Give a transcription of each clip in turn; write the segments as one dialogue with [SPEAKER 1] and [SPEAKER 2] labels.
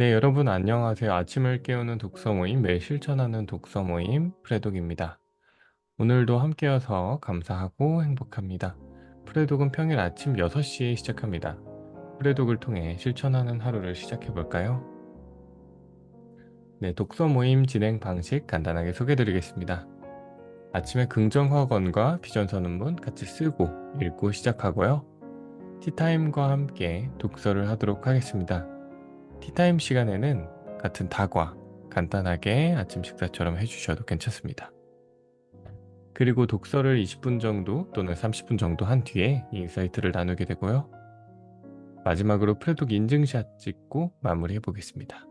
[SPEAKER 1] 네, 여러분 안녕하세요. 아침을 깨우는 독서 모임, 매일 실천하는 독서 모임, 프레독입니다. 오늘도 함께여서 감사하고 행복합니다. 프레독은 평일 아침 6시에 시작합니다. 프레독을 통해 실천하는 하루를 시작해 볼까요? 네, 독서 모임 진행 방식 간단하게 소개해 드리겠습니다. 아침에 긍정학원과 비전 선언문 같이 쓰고 읽고 시작하고요. 티타임과 함께 독서를 하도록 하겠습니다. 티타임 시간에는 같은 다과, 간단하게 아침 식사처럼 해주셔도 괜찮습니다. 그리고 독서를 20분 정도 또는 30분 정도 한 뒤에 인사이트를 나누게 되고요. 마지막으로 프레독 인증샷 찍고 마무리해 보겠습니다.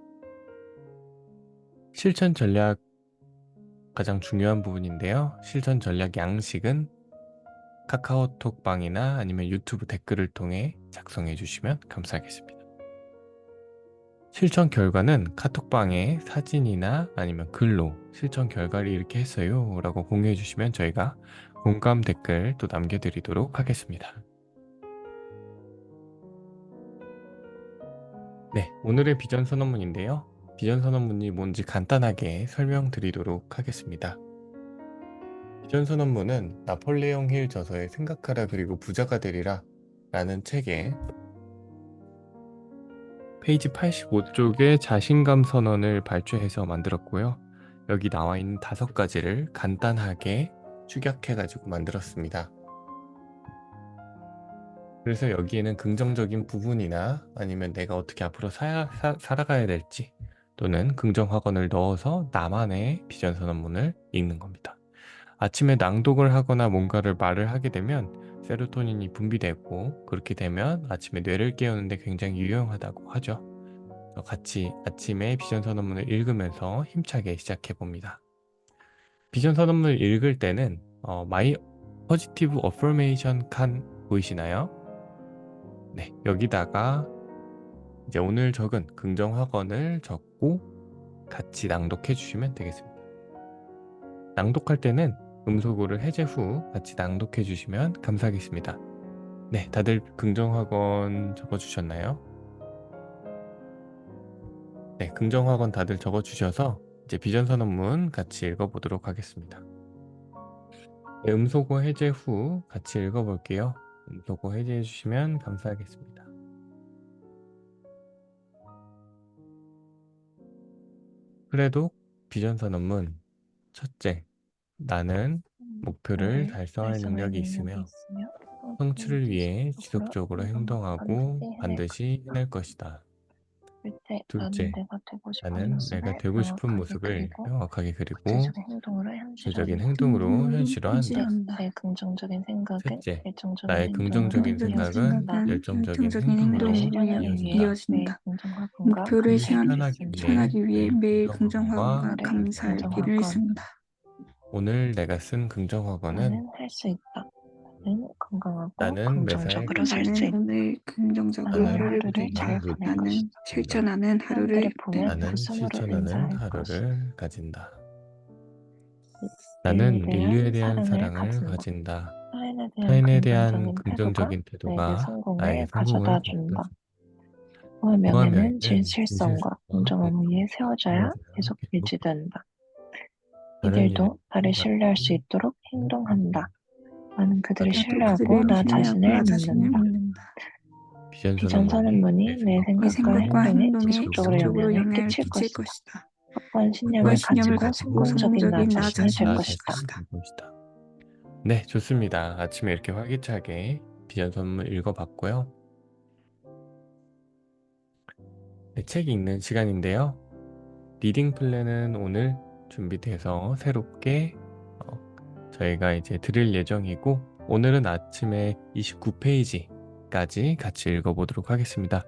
[SPEAKER 1] 실천 전략 가장 중요한 부분인데요. 실천 전략 양식은 카카오톡방이나 아니면 유튜브 댓글을 통해 작성해 주시면 감사하겠습니다. 실천 결과는 카톡방에 사진이나 아니면 글로 실천 결과를 이렇게 했어요 라고 공유해 주시면 저희가 공감 댓글 또 남겨드리도록 하겠습니다. 네, 오늘의 비전 선언문인데요. 비전 선언문이 뭔지 간단하게 설명드리도록 하겠습니다. 비전 선언문은 나폴레옹 힐 저서의 생각하라 그리고 부자가 되리라 라는 책에 페이지 85쪽에 자신감 선언을 발췌해서 만들었고요. 여기 나와 있는 5가지를 간단하게 축약해가지고 만들었습니다. 그래서 여기에는 긍정적인 부분이나 아니면 내가 어떻게 앞으로 살아가야 될지 또는 긍정학원을 넣어서 나만의 비전 선언문을 읽는 겁니다. 아침에 낭독을 하거나 뭔가를 말을 하게 되면 세로토닌이 분비되고 그렇게 되면 아침에 뇌를 깨우는데 굉장히 유용하다고 하죠. 같이 아침에 비전 선언문을 읽으면서 힘차게 시작해 봅니다. 비전 선언문을 읽을 때는 My Positive Affirmation 칸 보이시나요? 네, 여기다가 이제 오늘 적은 긍정 확언을 적고 같이 낭독해 주시면 되겠습니다. 낭독할 때는 음소거를 해제 후 같이 낭독해 주시면 감사하겠습니다. 네, 다들 긍정 확언 적어 주셨나요? 네, 긍정 확언 다들 적어 주셔서 이제 비전 선언문 같이 읽어보도록 하겠습니다. 네, 음소거 해제 후 같이 읽어볼게요. 음소거 해제해 주시면 감사하겠습니다. 그래도 비전 선언문 첫째, 나는 목표를
[SPEAKER 2] 목표를
[SPEAKER 1] 달성할
[SPEAKER 2] 달성할
[SPEAKER 1] 능력이
[SPEAKER 2] 능력이
[SPEAKER 1] 있으며
[SPEAKER 2] 있으며
[SPEAKER 1] 성취를 위해
[SPEAKER 2] 지속적으로
[SPEAKER 1] 지속적으로
[SPEAKER 2] 행동하고
[SPEAKER 1] 행동하고
[SPEAKER 2] 반드시 해낼
[SPEAKER 1] 반드시 해낼 것이다.
[SPEAKER 2] 절대 나는
[SPEAKER 1] 둘째,
[SPEAKER 2] 내가 되고 싶은
[SPEAKER 1] 나는 내가
[SPEAKER 2] 모습을
[SPEAKER 1] 되고 싶은
[SPEAKER 2] 명확하게
[SPEAKER 1] 모습을
[SPEAKER 2] 그리고
[SPEAKER 1] 명확하게 그리고
[SPEAKER 2] 구체적인 행동으로
[SPEAKER 1] 구체적인
[SPEAKER 2] 현실화한다.
[SPEAKER 1] 행동으로 현실화한다.
[SPEAKER 2] 셋, 내 긍정적인 생각은
[SPEAKER 1] 셋째,
[SPEAKER 2] 열정적인
[SPEAKER 1] 나의
[SPEAKER 2] 행동으로
[SPEAKER 1] 긍정적인
[SPEAKER 3] 긍정적인
[SPEAKER 1] 생각은
[SPEAKER 2] 이어진다.
[SPEAKER 3] 생각은
[SPEAKER 1] 열정적인
[SPEAKER 3] 열정적인
[SPEAKER 2] 목표를
[SPEAKER 1] 행동으로
[SPEAKER 3] 행동으로
[SPEAKER 2] 실현하기 위해
[SPEAKER 1] 이어진다.
[SPEAKER 2] 매일
[SPEAKER 3] 이어진다.
[SPEAKER 2] 긍정화금과
[SPEAKER 3] 목표를
[SPEAKER 2] 감사일기를 쓴다.
[SPEAKER 1] 실현하기
[SPEAKER 3] 실현하기 위해
[SPEAKER 1] 위해
[SPEAKER 3] 매일
[SPEAKER 1] 긍정학원과
[SPEAKER 3] 긍정화금과
[SPEAKER 2] 오늘의
[SPEAKER 1] 감사일기를
[SPEAKER 3] 감사일기를
[SPEAKER 2] 긍정화금.
[SPEAKER 3] 쓴다.
[SPEAKER 1] 오늘 내가 쓴 긍정학원은
[SPEAKER 2] 나는 할 수 있다. 나는 건강하고
[SPEAKER 1] 나는 매사에
[SPEAKER 2] 긍정적으로 살 수
[SPEAKER 3] 나는
[SPEAKER 2] 있다.
[SPEAKER 3] 오늘 긍정적으로
[SPEAKER 2] 나는
[SPEAKER 1] 나는
[SPEAKER 3] 하루를
[SPEAKER 2] 하루를
[SPEAKER 3] 보낸다.
[SPEAKER 2] 잘
[SPEAKER 1] 긍정적으로
[SPEAKER 2] 보낼
[SPEAKER 3] 나는
[SPEAKER 2] 것이다.
[SPEAKER 1] 간다.
[SPEAKER 3] 실천하는 하루를
[SPEAKER 2] 사람들이 보면
[SPEAKER 3] 보낸다.
[SPEAKER 1] 나는
[SPEAKER 2] 웃음으로
[SPEAKER 1] 실천하는
[SPEAKER 2] 인사할 것이다.
[SPEAKER 1] 하루를 가진다.
[SPEAKER 2] 인류에
[SPEAKER 1] 나는 인류에
[SPEAKER 2] 대한
[SPEAKER 1] 대한
[SPEAKER 2] 사랑을
[SPEAKER 1] 사랑을
[SPEAKER 2] 가진다.
[SPEAKER 1] 가진다.
[SPEAKER 2] 타인에 대한
[SPEAKER 1] 타인에 대한
[SPEAKER 2] 긍정적인 태도가
[SPEAKER 1] 긍정적인
[SPEAKER 2] 나에게
[SPEAKER 1] 태도가 나에게
[SPEAKER 2] 성공을 가져다
[SPEAKER 1] 성공을 가져다
[SPEAKER 2] 준다.
[SPEAKER 1] 준다.
[SPEAKER 2] 명예는
[SPEAKER 1] 무한명예는
[SPEAKER 2] 진실성과
[SPEAKER 1] 진실성과
[SPEAKER 2] 공정함 위에 세워져야
[SPEAKER 1] 공정함을
[SPEAKER 2] 계속
[SPEAKER 1] 계속
[SPEAKER 2] 유지된다.
[SPEAKER 1] 다른 일에
[SPEAKER 2] 이들도 나를 신뢰할 수 있도록 행동한다. 나는 그들을
[SPEAKER 3] 나도
[SPEAKER 2] 신뢰하고
[SPEAKER 3] 그들을
[SPEAKER 2] 나
[SPEAKER 3] 신뢰하고
[SPEAKER 2] 자신을
[SPEAKER 3] 나 자신을
[SPEAKER 2] 믿는다.
[SPEAKER 3] 믿는다.
[SPEAKER 1] 비전
[SPEAKER 2] 비전
[SPEAKER 1] 선언문이 내
[SPEAKER 2] 선언문이 내
[SPEAKER 1] 생각과
[SPEAKER 3] 내
[SPEAKER 2] 생각과
[SPEAKER 3] 생각과
[SPEAKER 1] 행동에
[SPEAKER 2] 행동에
[SPEAKER 3] 행동에
[SPEAKER 2] 지속적으로
[SPEAKER 3] 지속적으로
[SPEAKER 2] 영향을
[SPEAKER 3] 영향을
[SPEAKER 2] 끼칠
[SPEAKER 3] 끼칠
[SPEAKER 2] 것이다.
[SPEAKER 3] 것이다.
[SPEAKER 2] 확고한
[SPEAKER 3] 확고한
[SPEAKER 2] 신념을
[SPEAKER 3] 신념을
[SPEAKER 2] 가지고
[SPEAKER 3] 가지고
[SPEAKER 2] 성공적인 나
[SPEAKER 3] 성공적인 나
[SPEAKER 2] 자신을 될
[SPEAKER 1] 나
[SPEAKER 3] 자신을 될
[SPEAKER 2] 것이다.
[SPEAKER 1] 자신이
[SPEAKER 3] 것이다.
[SPEAKER 1] 될 것이다. 네, 좋습니다. 아침에 이렇게 활기차게 비전 선언문 읽어봤고요. 네, 책 읽는 시간인데요. 리딩 플랜은 오늘 준비돼서 새롭게 저희가 이제 드릴 예정이고 오늘은 아침에 29페이지까지 같이 읽어보도록 하겠습니다.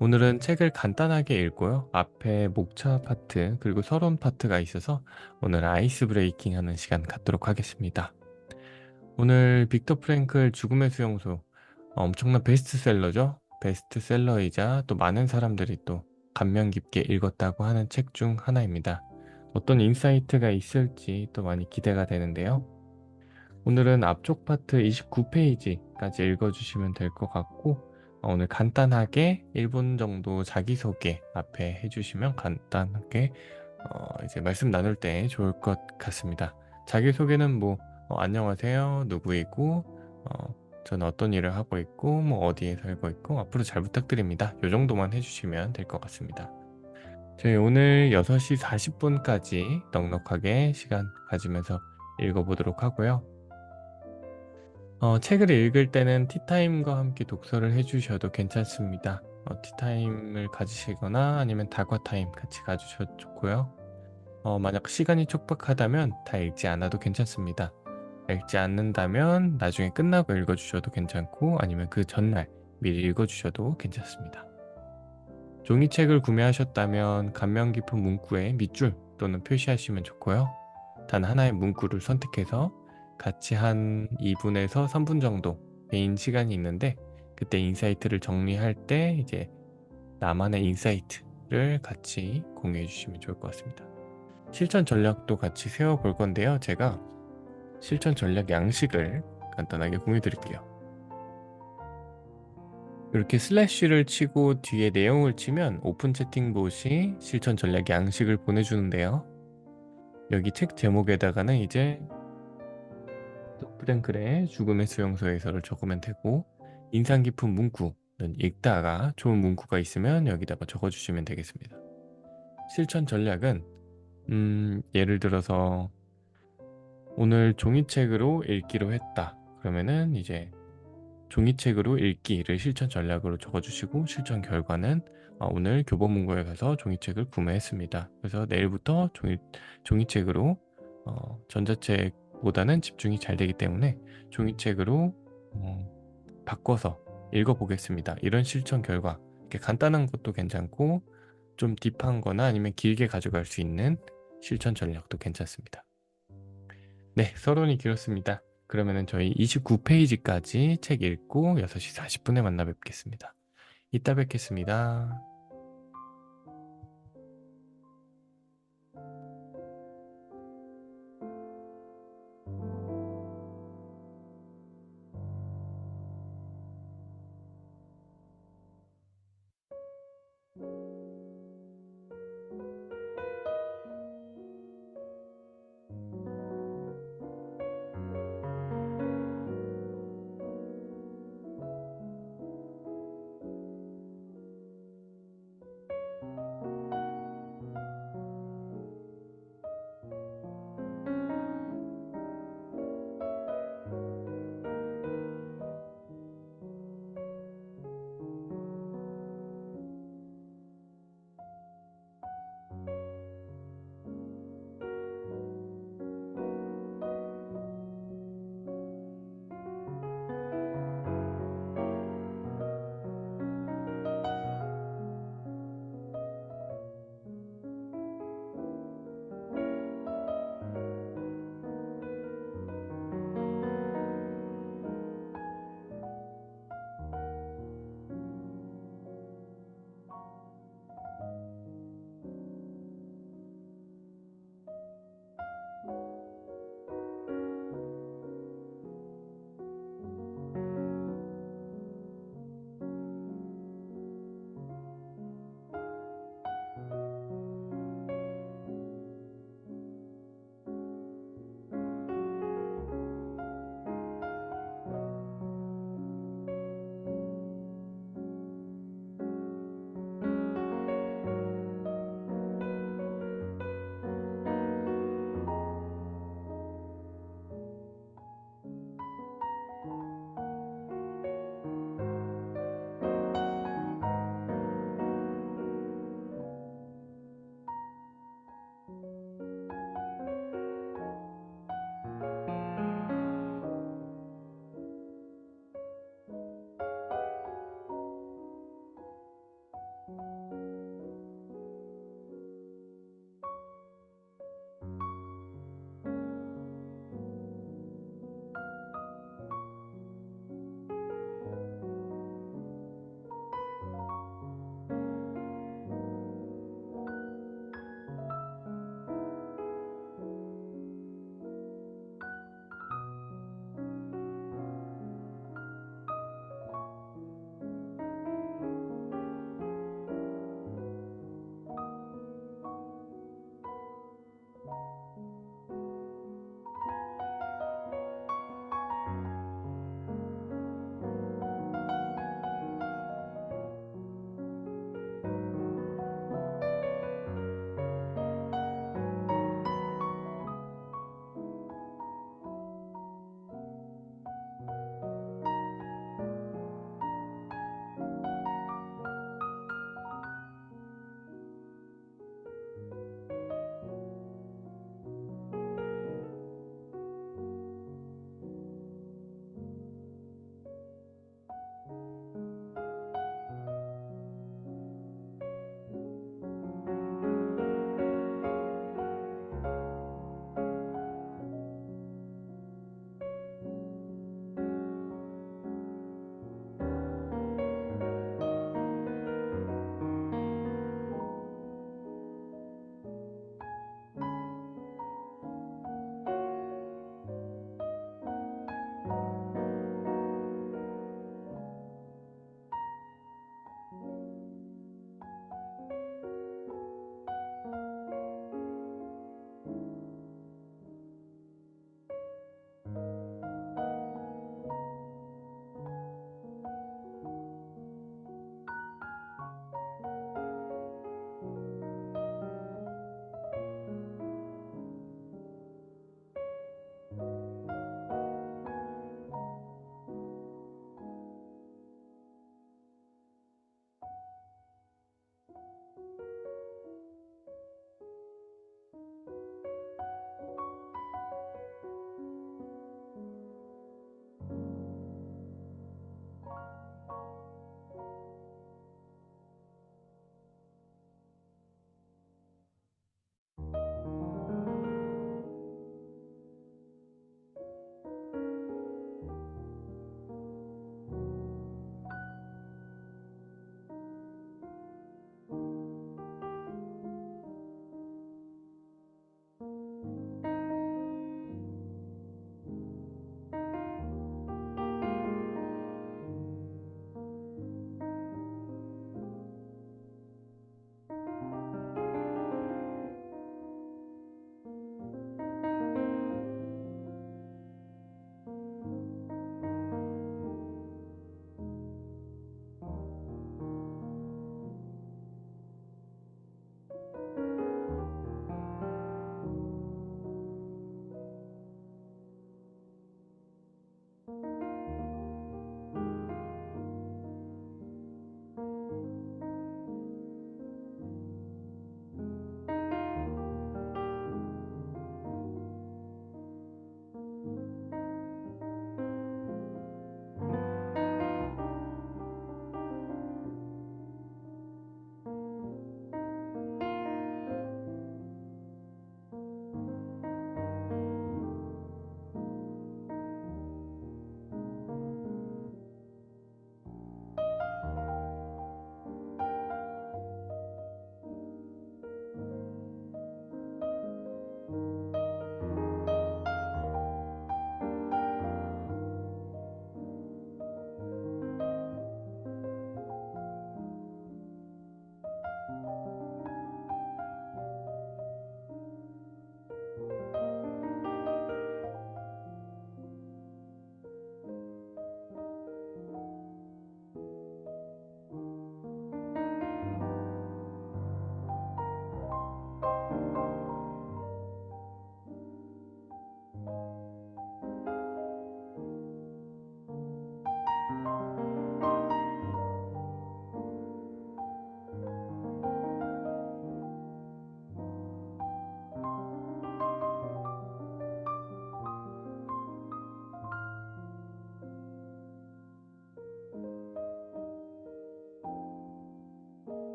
[SPEAKER 1] 오늘은 책을 간단하게 읽고요. 앞에 목차 파트 그리고 서론 파트가 있어서 오늘 아이스 브레이킹 하는 시간 갖도록 하겠습니다. 오늘 빅터 프랭클 죽음의 수용소 엄청난 베스트셀러죠. 베스트셀러이자 또 많은 사람들이 또 감명 깊게 읽었다고 하는 책 중 하나입니다. 어떤 인사이트가 있을지 또 많이 기대가 되는데요. 오늘은 앞쪽 파트 29페이지까지 읽어주시면 될 것 같고 오늘 간단하게 1분 정도 자기소개 앞에 해주시면 간단하게 이제 말씀 나눌 때 좋을 것 같습니다. 자기소개는 뭐 안녕하세요 누구이고 저는 어떤 일을 하고 있고 뭐 어디에 살고 있고 앞으로 잘 부탁드립니다. 요 정도만 해주시면 될 것 같습니다. 저희 오늘 6시 40분까지 넉넉하게 시간 가지면서 읽어보도록 하고요. 책을 읽을 때는 티타임과 함께 독서를 해주셔도 괜찮습니다. 티타임을 가지시거나 아니면 다과타임 같이 가주셔도 좋고요. 만약 시간이 촉박하다면 다 읽지 않아도 괜찮습니다. 읽지 않는다면 나중에 끝나고 읽어주셔도 괜찮고 아니면 그 전날 미리 읽어주셔도 괜찮습니다. 종이책을 구매하셨다면 감명 깊은 문구에 밑줄 또는 표시하시면 좋고요. 단 하나의 문구를 선택해서 같이 한 2분에서 3분 정도 개인 시간이 있는데 그때 인사이트를 정리할 때 이제 나만의 인사이트를 같이 공유해 주시면 좋을 것 같습니다. 실천 전략도 같이 세워볼 건데요. 제가 실천 전략 양식을 간단하게 공유 드릴게요. 이렇게 슬래시를 치고 뒤에 내용을 치면 오픈 채팅봇이 실천 전략 양식을 보내주는데요. 여기 책 제목에다가는 이제 프랭클의 죽음의 수용소에서를 적으면 되고 인상 깊은 문구는 읽다가 좋은 문구가 있으면 여기다가 적어주시면 되겠습니다. 실천 전략은 예를 들어서 오늘 종이책으로 읽기로 했다. 그러면은 이제 종이책으로 읽기를 실천 전략으로 적어주시고 실천 결과는 오늘 교보문고에 가서 종이책을 구매했습니다. 그래서 내일부터 종이책으로 전자책보다는 집중이 잘 되기 때문에 종이책으로 바꿔서 읽어보겠습니다. 이런 실천 결과 이렇게 간단한 것도 괜찮고 좀 딥한 거나 아니면 길게 가져갈 수 있는 실천 전략도 괜찮습니다. 네, 서론이 길었습니다. 그러면은 저희 29페이지까지 책 읽고 6시 40분에 만나 뵙겠습니다. 이따 뵙겠습니다.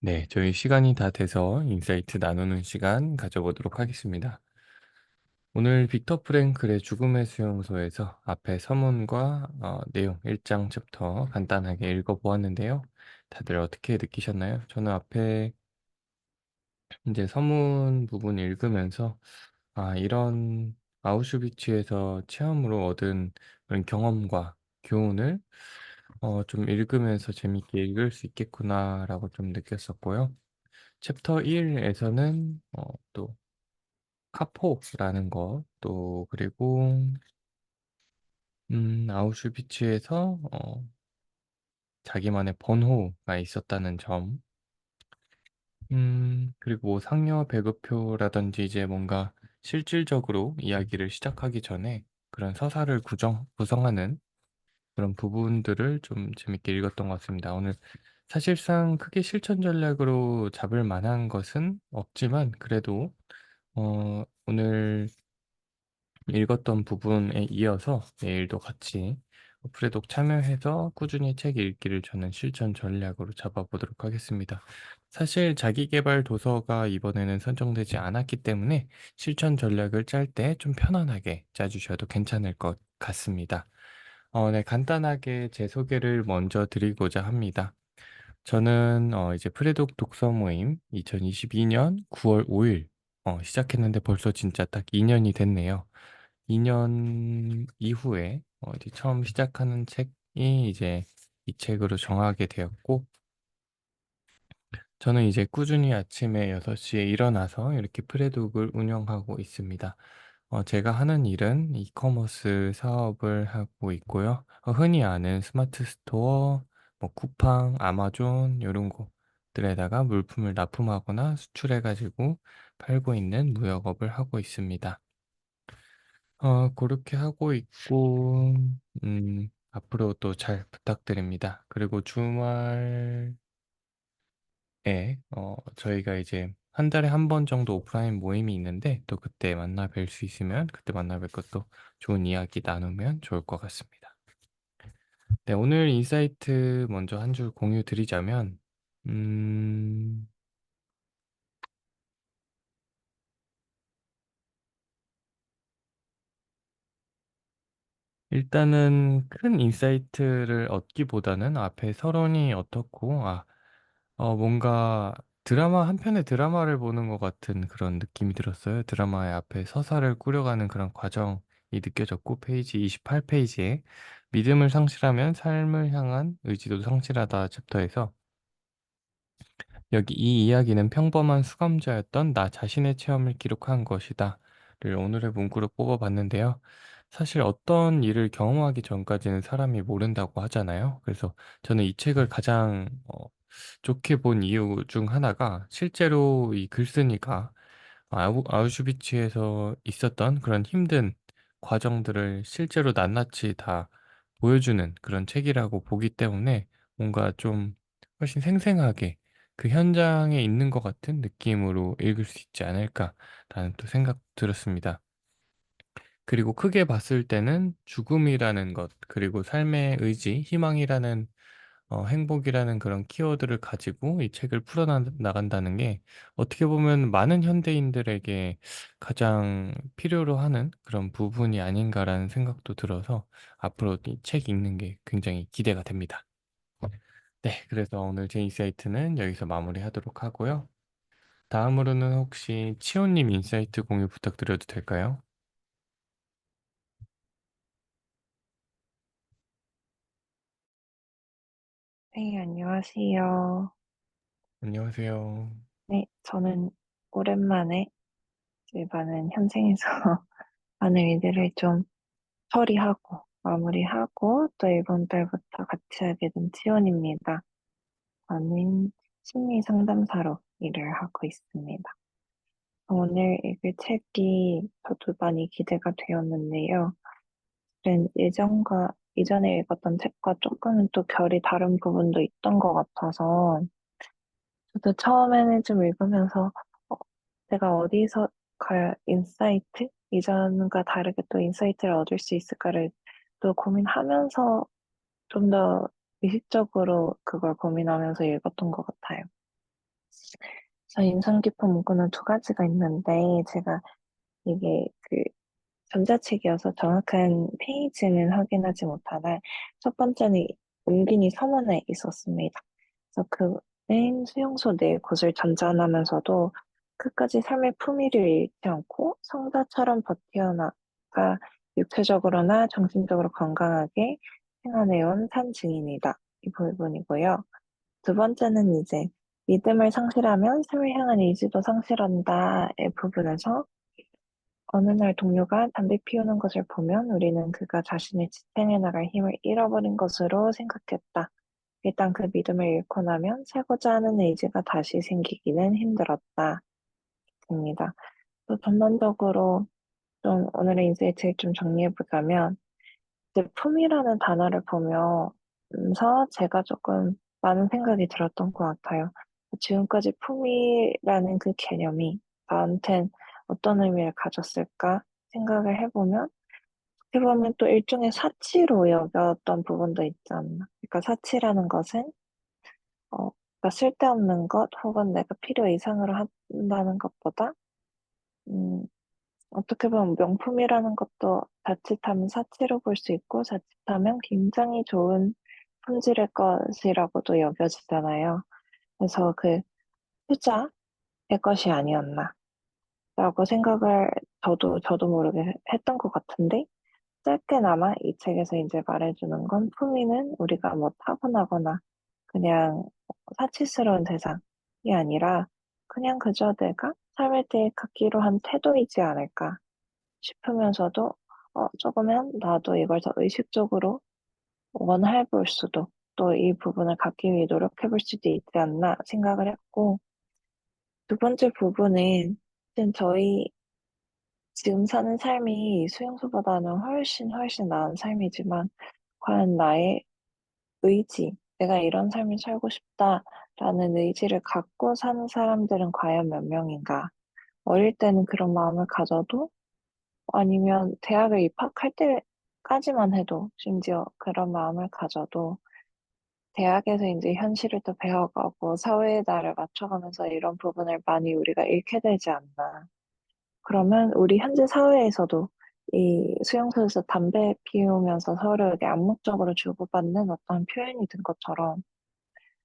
[SPEAKER 1] 네, 저희 시간이 다 돼서 인사이트 나누는 시간 가져보도록 하겠습니다. 오늘 빅터 프랭클의 죽음의 수용소에서 앞에 서문과 내용 1장 챕터 간단하게 읽어보았는데요. 다들 어떻게 느끼셨나요? 저는 앞에 이제 서문 부분 읽으면서 이런 아우슈비츠에서 체험으로 얻은 그런 경험과 교훈을 좀 읽으면서 재밌게 읽을 수 있겠구나라고 좀 느꼈었고요. 챕터 1에서는 또 카포라는 것, 또 그리고 아우슈비츠에서 자기만의 번호가 있었다는 점, 그리고 뭐 상여 배급표라든지 이제 뭔가 실질적으로 이야기를 시작하기 전에 그런 서사를 구성하는 그런 부분들을 좀 재밌게 읽었던 것 같습니다. 오늘 사실상 크게 실천 전략으로 잡을 만한 것은 없지만 그래도 오늘 읽었던 부분에 이어서 내일도 같이 프레독 참여해서 꾸준히 책 읽기를 저는 실천 전략으로 잡아보도록 하겠습니다. 사실 자기계발 도서가 이번에는 선정되지 않았기 때문에 실천 전략을 짤 때 좀 편안하게 짜주셔도 괜찮을 것 같습니다. 네, 간단하게 제 소개를 먼저 드리고자 합니다. 저는 이제 프레독 독서 모임 2022년 9월 5일 시작했는데 벌써 진짜 딱 2년이 됐네요. 2년 이후에 이제 처음 시작하는 책이 이제 이 책으로 정하게 되었고, 저는 이제 꾸준히 아침에 6시에 일어나서 이렇게 프레독을 운영하고 있습니다. 제가 하는 일은 이커머스 사업을 하고 있고요. 흔히 아는 스마트 스토어, 뭐 쿠팡, 아마존 이런 곳들에다가 물품을 납품하거나 수출해가지고 팔고 있는 무역업을 하고 있습니다. 그렇게 하고 있고 앞으로 또 잘 부탁드립니다. 그리고 주말에 저희가 이제 한 달에 한 번 정도 오프라인 모임이 있는데 또 그때 만나 뵐 수 있으면 그때 만나 뵐 것도 좋은 이야기 나누면 좋을 것 같습니다. 네, 오늘 인사이트 먼저 한 줄 공유 드리자면 음 일단은 큰 인사이트를 얻기보다는 앞에 서론이 어떻고 뭔가 드라마 한 편의 드라마를 보는 것 같은 그런 느낌이 들었어요. 드라마의 앞에 서사를 꾸려가는 그런 과정이 느껴졌고 페이지 28 페이지에 "믿음을 상실하면 삶을 향한 의지도 상실하다." 챕터에서 여기 "이 이야기는 평범한 수감자였던 나 자신의 체험을 기록한 것이다."를 오늘의 문구로 뽑아 봤는데요. 사실 어떤 일을 경험하기 전까지는 사람이 모른다고 하잖아요. 그래서 저는 이 책을 가장 좋게 본 이유 중 하나가 실제로 이 글쓴이가 아우슈비츠에서 있었던 그런 힘든 과정들을 실제로 낱낱이 다 보여주는 그런 책이라고 보기 때문에 뭔가 좀 훨씬 생생하게 그 현장에 있는 것 같은 느낌으로 읽을 수 있지 않을까라는 또 생각 들었습니다. 그리고 크게 봤을 때는 죽음이라는 것, 그리고 삶의 의지, 희망이라는 행복이라는 그런 키워드를 가지고 이 책을 나간다는 게 어떻게 보면 많은 현대인들에게 가장 필요로 하는 그런 부분이 아닌가라는 생각도 들어서 앞으로 이 책 읽는 게 굉장히 기대가 됩니다. 네, 그래서 오늘 제 인사이트는 여기서 마무리하도록 하고요. 다음으로는 혹시 치호님 인사이트 공유 부탁드려도 될까요?
[SPEAKER 2] 네, 안녕하세요.
[SPEAKER 1] 안녕하세요.
[SPEAKER 2] 네, 저는 오랜만에 이제 많은 현생에서 많은 일들을 좀 처리하고 마무리하고 또 이번 달부터 같이 하게 된 지원입니다. 저는 심리 상담사로 일을 하고 있습니다. 오늘 읽을 책이 저도 많이 기대가 되었는데요. 이전에 읽었던 책과 조금은 또 결이 다른 부분도 있던 것 같아서 저도 처음에는 좀 읽으면서 어, 내가 어디서 가야 인사이트? 이전과 다르게 또 인사이트를 얻을 수 있을까를 또 고민하면서 좀 더 의식적으로 그걸 고민하면서 읽었던 것 같아요. 그래서 인상 깊은 문구는 두 가지가 있는데, 제가 이게 전자책이어서 정확한 페이지는 확인하지 못하나, 첫 번째는 옮긴이 서문에 있었습니다. 그래서 그는 수용소 내 곳을 전전하면서도 끝까지 삶의 품위를 잃지 않고 성자처럼 버티어나가 육체적으로나 정신적으로 건강하게 행하내온 산 증인이다. 이 부분이고요. 두 번째는 이제 믿음을 상실하면 삶을 향한 의지도 상실한다의 부분에서 어느 날 동료가 담배 피우는 것을 보면 우리는 그가 자신을 지탱해 나갈 힘을 잃어버린 것으로 생각했다. 일단 그 믿음을 잃고 나면 살고자 하는 의지가 다시 생기기는 힘들었다. 입니다. 또 전반적으로 좀 오늘의 인사이트를 좀 정리해보자면, 이제 품이라는 단어를 보면서 제가 조금 많은 생각이 들었던 것 같아요. 지금까지 품이라는 그 개념이 나한텐 어떤 의미를 가졌을까 생각을 해보면, 어떻게 보면 또 일종의 사치로 여겼던 부분도 있지 않나. 그러니까 사치라는 것은 그러니까 쓸데없는 것 혹은 내가 필요 이상으로 한다는 것보다 음, 어떻게 보면 명품이라는 것도 자칫하면 사치로 볼 수 있고 자칫하면 굉장히 좋은 품질일 것이라고도 여겨지잖아요. 그래서 투자의 것이 아니었나 라고 생각을 저도 모르게 했던 것 같은데 짧게나마 이 책에서 이제 말해주는 건 품위는 우리가 뭐 타고나거나 그냥 사치스러운 대상이 아니라 그냥 그저 내가 삶을 때 갖기로 한 태도이지 않을까 싶으면서도 조금은 나도 이걸 더 의식적으로 원할 볼 수도 또 이 부분을 갖기 위해 노력해 볼 수도 있지 않나 생각을 했고 두 번째 부분은 저희 지금 사는 삶이 수용소보다는 훨씬 나은 삶이지만 과연 나의 의지, 내가 이런 삶을 살고 싶다라는 의지를 갖고 사는 사람들은 과연 몇 명인가? 어릴 때는 그런 마음을 가져도 아니면 대학을 입학할 때까지만 해도 심지어 그런 마음을 가져도 대학에서 이제 현실을 또 배워가고 사회의 나를 맞춰가면서 이런 부분을 많이 우리가 잃게 되지 않나. 그러면 우리 현재 사회에서도 이 수용소에서 담배 피우면서 서로에게 암묵적으로 주고받는 어떤 표현이 된 것처럼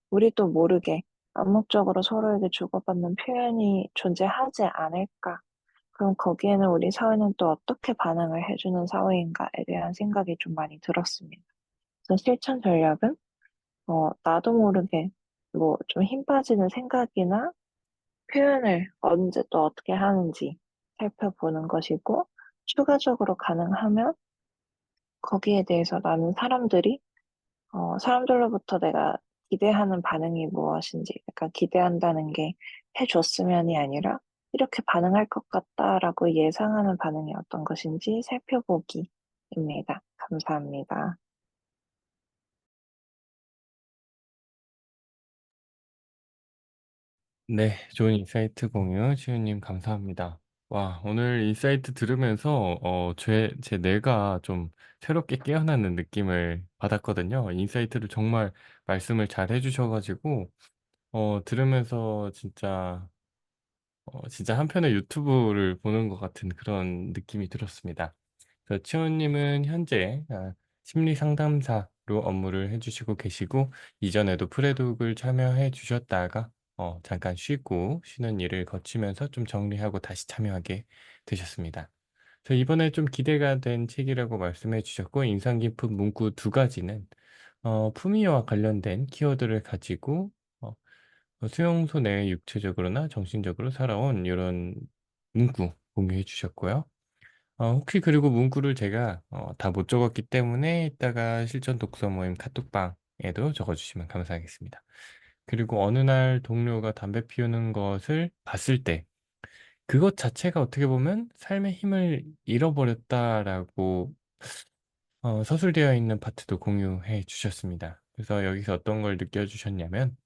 [SPEAKER 2] 우리도 모르게 암묵적으로 서로에게 주고받는 표현이 존재하지 않을까? 그럼 거기에는 우리 사회는 또 어떻게 반응을 해주는 사회인가에 대한 생각이 좀 많이 들었습니다. 그래서 실천 전략은 나도 모르게 뭐 좀 힘 빠지는 생각이나 표현을 언제 또 어떻게 하는지 살펴보는 것이고 추가적으로 가능하면 거기에 대해서 나는 사람들로부터 내가 기대하는 반응이 무엇인지, 그러니까 기대한다는 게 해줬으면이 아니라 이렇게 반응할 것 같다라고 예상하는 반응이 어떤 것인지 살펴보기입니다. 감사합니다.
[SPEAKER 1] 네, 좋은 인사이트 공유 시우님 감사합니다. 와, 오늘 인사이트 들으면서 제 뇌가 좀 새롭게 깨어나는 느낌을 받았거든요. 인사이트를 정말 말씀을 잘 해주셔가지고 들으면서 진짜 한편의 유튜브를 보는 것 같은 그런 느낌이 들었습니다. 치원님은 현재 심리 상담사로 업무를 해주시고 계시고 이전에도 프레독을 참여해 주셨다가 잠깐 쉬고 쉬는 일을 거치면서 좀 정리하고 다시 참여하게 되셨습니다. 이번에 좀 기대가 된 책이라고 말씀해 주셨고 인상 깊은 문구 두 가지는 품위와 관련된 키워드를 가지고 수용소 내에 육체적으로나 정신적으로 살아온 이런 문구 공유해 주셨고요. 혹시 그리고 문구를 제가 다 못 적었기 때문에 이따가 실전 독서 모임 카톡방에도 적어주시면 감사하겠습니다. 그리고 어느 날 동료가 담배 피우는 것을 봤을 때 그것 자체가 어떻게 보면 삶의 힘을 잃어버렸다라고 서술되어 있는 파트도 공유해 주셨습니다. 그래서 여기서 어떤 걸 느껴주셨냐면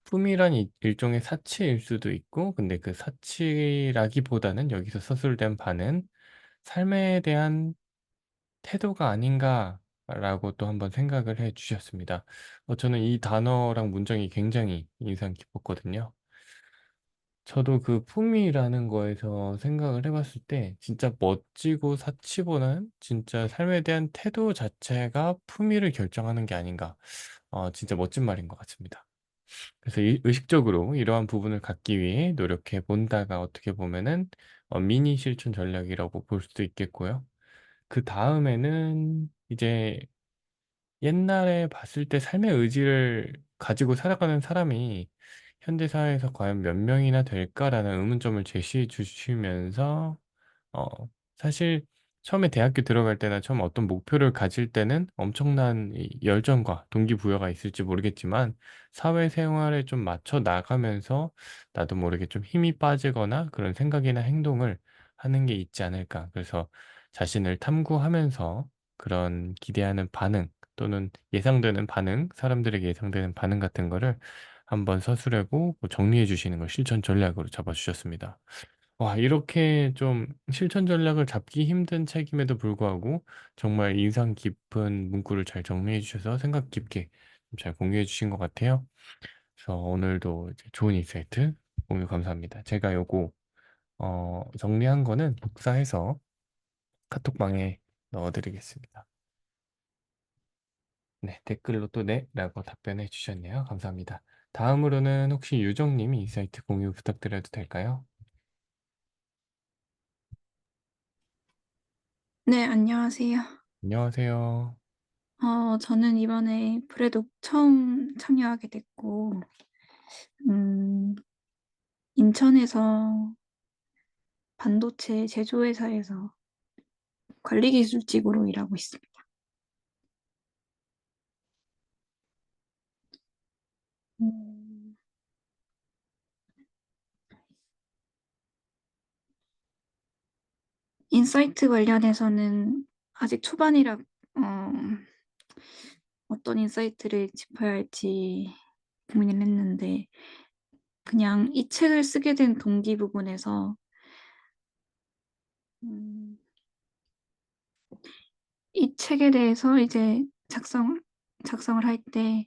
[SPEAKER 1] 품이란 일종의 사치일 수도 있고 근데 그 사치라기보다는 여기서 서술된 바는 '삶에 대한 태도가 아닌가.' 라고 또 한번 생각을 해 주셨습니다. 저는 이 단어랑 문장이 굉장히 인상 깊었거든요. 저도 그 품위라는 거에서 생각을 해 봤을 때 진짜 멋지고 사치보는 진짜 삶에 대한 태도 자체가 품위를 결정하는 게 아닌가. 진짜 멋진 말인 것 같습니다. 그래서 의식적으로 이러한 부분을 갖기 위해 노력해 본다가 어떻게 보면은 미니 실천 전략이라고 볼 수도 있겠고요. 그다음에는 이제 옛날에 봤을 때 삶의 의지를 가지고 살아가는 사람이 현대 사회에서 과연 몇 명이나 될까라는 의문점을 제시해 주시면서 어 사실 처음에 대학교 들어갈 때나 처음 어떤 목표를 가질 때는 엄청난 이 열정과 동기부여가 있을지 모르겠지만 사회생활에 좀 맞춰 나가면서 나도 모르게 좀 힘이 빠지거나 그런 생각이나 행동을 하는 게 있지 않을까. 그래서 자신을 탐구하면서 그런 기대하는 반응 또는 예상되는 반응, 사람들에게 예상되는 반응 같은 거를 한번 서술하고 뭐 정리해 주시는 걸 실천 전략으로 잡아 주셨습니다. 와, 이렇게 좀 실천 전략을 잡기 힘든 책임에도 불구하고 정말 인상 깊은 문구를 잘 정리해 주셔서 생각 깊게 잘 공유해 주신 것 같아요. 그래서 오늘도 이제 좋은 인사이트 공유 감사합니다. 제가 요거 정리한 거는 복사해서 카톡방에 넣어 드리겠습니다. 네. 댓글로 또 "네."라고 답변해 주셨네요. 감사합니다. 다음으로는 혹시 유정 님이 인사이트 공유 부탁드려도 될까요?
[SPEAKER 3] 네, 안녕하세요.
[SPEAKER 1] 안녕하세요.
[SPEAKER 3] 저는 이번에 브레독 처음 참여하게 됐고, 음, 인천에서 반도체 제조회사에서 관리기술직으로 일하고 있습니다. 음, 인사이트 관련해서는 아직 초반이라, 어, 어떤 인사이트를 짚어야 할지 고민을 했는데, 그냥 이 책을 쓰게 된 동기 부분에서, 음, 이 책에 대해서 이제 작성을 할 때,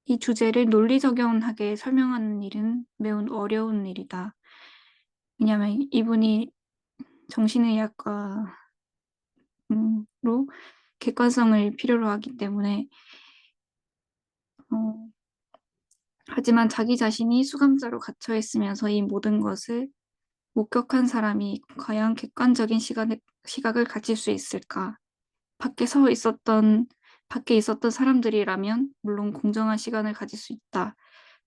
[SPEAKER 3] 이 주제를 논리적연하게 설명하는 일은 매우 어려운 일이다. 왜냐하면 이분이 정신의학과로 객관성을 필요로 하기 때문에 어, 하지만 자기 자신이 수감자로 갇혀 있으면서 이 모든 것을 목격한 사람이 과연 객관적인 시각을 가질 수 있을까? 밖에 서 있었던 밖에 있었던 사람들이라면 물론 공정한 시간을 가질 수 있다.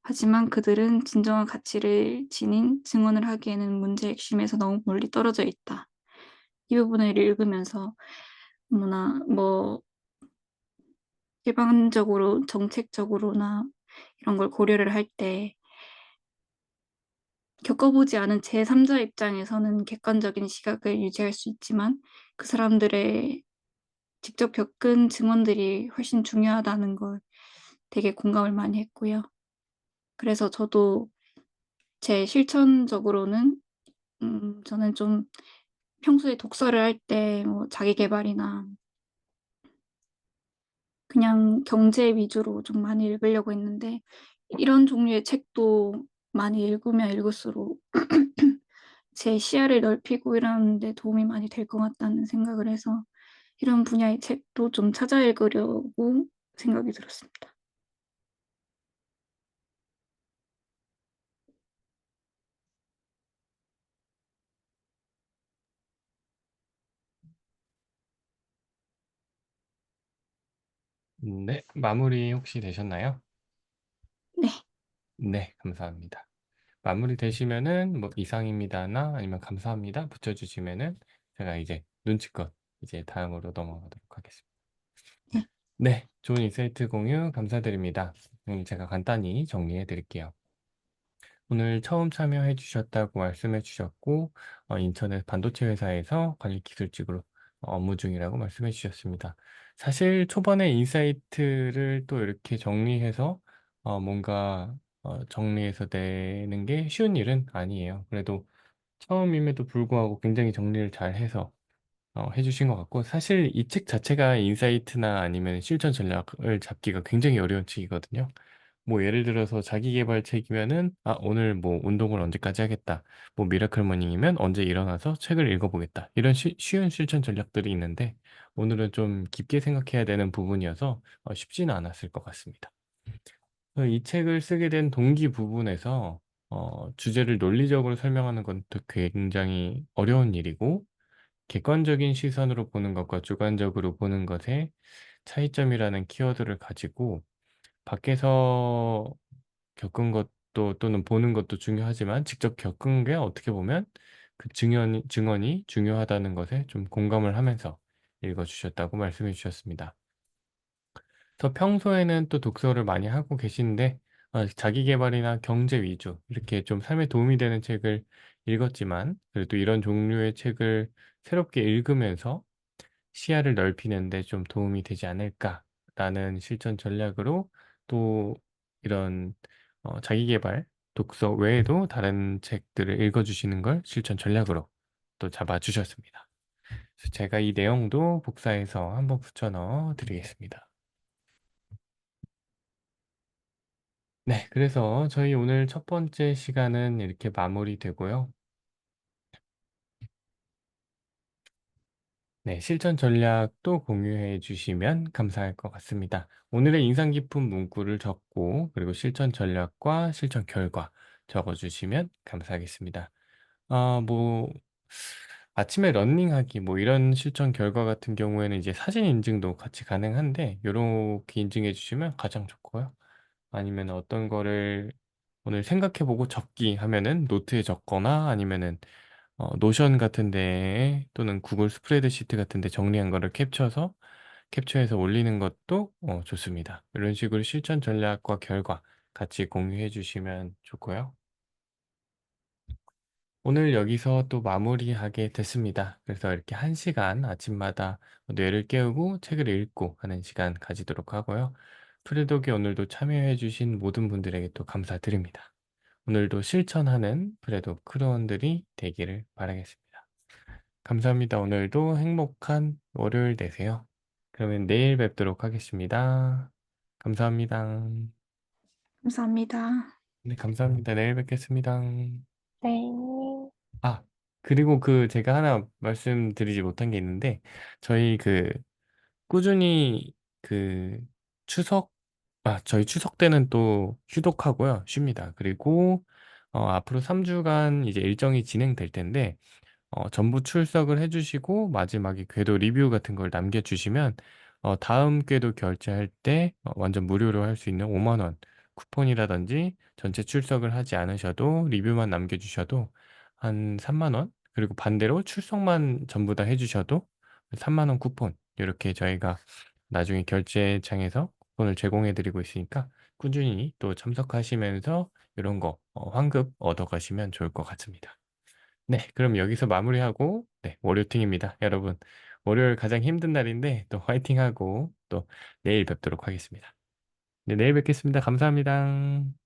[SPEAKER 3] 하지만 그들은 진정한 가치를 지닌 증언을 하기에는 문제의 핵심에서 너무 멀리 떨어져 있다. 이 부분을 읽으면서 뭐나 뭐 일반적으로 정책적으로나 이런 걸 고려를 할 때 겪어보지 않은 제3자 입장에서는 객관적인 시각을 유지할 수 있지만 그 사람들의 직접 겪은 증언들이 훨씬 중요하다는 걸 되게 공감을 많이 했고요. 그래서 저도 제 실천적으로는 저는 좀 평소에 독서를 할 때 뭐 자기 계발이나 그냥 경제 위주로 좀 많이 읽으려고 했는데 이런 종류의 책도 많이 읽으면 읽을수록 제 시야를 넓히고 이러는 데 도움이 많이 될 것 같다는 생각을 해서 이런 분야의 책도 좀 찾아 읽으려고 생각이 들었습니다.
[SPEAKER 1] 네. 마무리 혹시 되셨나요?
[SPEAKER 3] 네.
[SPEAKER 1] 네. 감사합니다. 마무리되시면은 뭐 "이상입니다."나 아니면 "감사합니다." 붙여 주시면은 제가 이제 눈치껏 이제 다음으로 넘어가도록 하겠습니다.
[SPEAKER 3] 네.
[SPEAKER 1] 네. 좋은 인사이트 공유 감사드립니다. 제가 간단히 정리해 드릴게요. 오늘 처음 참여해 주셨다고 말씀해 주셨고 인터넷 반도체 회사에서 관리기술직으로 업무 중이라고 말씀해 주셨습니다. 사실 초반에 인사이트를 또 이렇게 정리해서 뭔가 정리해서 내는 게 쉬운 일은 아니에요. 그래도 처음임에도 불구하고 굉장히 정리를 잘해서 해주신 것 같고, 사실 이 책 자체가 인사이트나 아니면 실천 전략을 잡기가 굉장히 어려운 책이거든요. 뭐 예를 들어서 자기 개발 책이면은 오늘 뭐 운동을 언제까지 하겠다. 뭐 미라클 모닝이면 언제 일어나서 책을 읽어보겠다. 이런 쉬운 실천 전략들이 있는데 오늘은 좀 깊게 생각해야 되는 부분이어서 쉽지는 않았을 것 같습니다. 이 책을 쓰게 된 동기 부분에서 주제를 논리적으로 설명하는 건 또 굉장히 어려운 일이고, 객관적인 시선으로 보는 것과 주관적으로 보는 것의 차이점이라는 키워드를 가지고 밖에서 겪은 것도 또는 보는 것도 중요하지만 직접 겪은 게 어떻게 보면 그 증언이 중요하다는 것에 좀 공감을 하면서 읽어주셨다고 말씀해 주셨습니다. 저 평소에는 또 독서를 많이 하고 계신데 자기 계발이나 경제 위주 이렇게 좀 삶에 도움이 되는 책을 읽었지만, 그래도 이런 종류의 책을 새롭게 읽으면서 시야를 넓히는 데 좀 도움이 되지 않을까라는 실천 전략으로, 또 이런 자기 계발 독서 외에도 다른 책들을 읽어 주시는 걸 실천 전략으로 또 잡아 주셨습니다. 그래서 제가 이 내용도 복사해서 한번 붙여 넣어 드리겠습니다. 네, 그래서 저희 오늘 첫 번째 시간은 이렇게 마무리되고요. 네, 실천 전략도 공유해 주시면 감사할 것 같습니다. 오늘의 인상 깊은 문구를 적고 그리고 실천 전략과 실천 결과 적어 주시면 감사하겠습니다. 뭐 아침에 러닝하기 뭐 이런 실천 결과 같은 경우에는 이제 사진 인증도 같이 가능한데 요렇게 인증해 주시면 가장 좋고요. 아니면 어떤 거를 오늘 생각해 보고 적기 하면은 노트에 적거나 아니면은 노션 같은 데에 또는 구글 스프레드시트 같은 데 정리한 거를 캡처해서 올리는 것도 좋습니다. 이런 식으로 실천 전략과 결과 같이 공유해 주시면 좋고요. 오늘 여기서 또 마무리하게 됐습니다. 그래서 이렇게 1시간 아침마다 뇌를 깨우고 책을 읽고 하는 시간 가지도록 하고요. 프레독에 오늘도 참여해 주신 모든 분들에게 또 감사드립니다. 오늘도 실천하는 프레독 크루원들이 되기를 바라겠습니다. 감사합니다. 오늘도 행복한 월요일 되세요. 그러면 내일 뵙도록 하겠습니다. 감사합니다.
[SPEAKER 3] 감사합니다.
[SPEAKER 1] 네, 감사합니다. 내일 뵙겠습니다.
[SPEAKER 2] 네.
[SPEAKER 1] 아, 그리고 제가 하나 말씀드리지 못한 게 있는데, 저희 꾸준히 그 추석, 저희 추석 때는 또 휴독하고요. 쉽니다. 그리고 앞으로 3주간 이제 일정이 진행될 텐데, 전부 출석을 해 주시고 마지막에 궤도 리뷰 같은 걸 남겨 주시면 다음 궤도 결제할 때 완전 무료로 할 수 있는 5만 원 쿠폰이라든지, 전체 출석을 하지 않으셔도 리뷰만 남겨 주셔도 한 3만 원, 그리고 반대로 출석만 전부 다 해 주셔도 3만 원 쿠폰, 요렇게 저희가 나중에 결제창에서 쿠폰을 제공해 드리고 있으니까 꾸준히 또 참석하시면서 요런 거 환급 얻어 가시면 좋을 것 같습니다. 네, 그럼 여기서 마무리하고, 네, 월요팅입니다. 여러분, 월요일 가장 힘든 날인데 또 화이팅하고 또 내일 뵙도록 하겠습니다. 네, 내일 뵙겠습니다. 감사합니다.